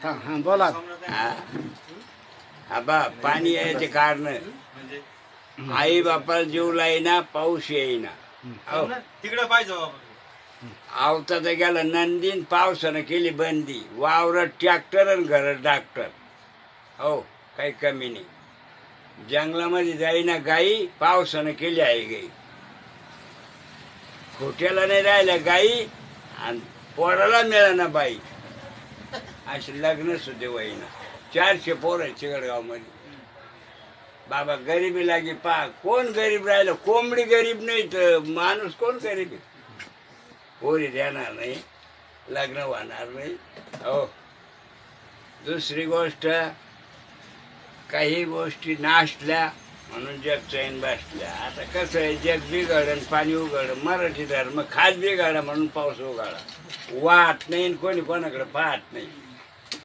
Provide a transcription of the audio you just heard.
हा हा बोला. आबा पाणी यायचे कारण आई बापाला जीव लाईना पाऊस येईना. तिकडे पाहिजे आवता गेला नंदीन पावसानं केली बंदी. वावरात ट्रॅक्टर आणि घरात डॉक्टर. हो काही कमी नाही. जंगलामध्ये जाईना गाई पावसानं केली आहे गाई. खोट्याला नाही राहिल्या गाई आणि पोराला मिळाना बाई. असे लग्न सुद्धा होईना. 400 पोरं आहे चिकडगाव मध्ये. बाबा गरिबी लागी पा कोण गरीब राहिलं. कोंबडी गरीब नाही तर माणूस कोण गरीब आहे. पोरी देणार नाही, लग्न होणार नाही. हो दुसरी गोष्ट काही गोष्टी नाशल्या म्हणून जग चैन बसल्या. आता कसं आहे जग बिघडन पाणी उघड. मराठी धर्म खास बिघाडा म्हणून पाऊस उघाडा. वाहत नाही कोणी कोणाकडे पाहत नाही.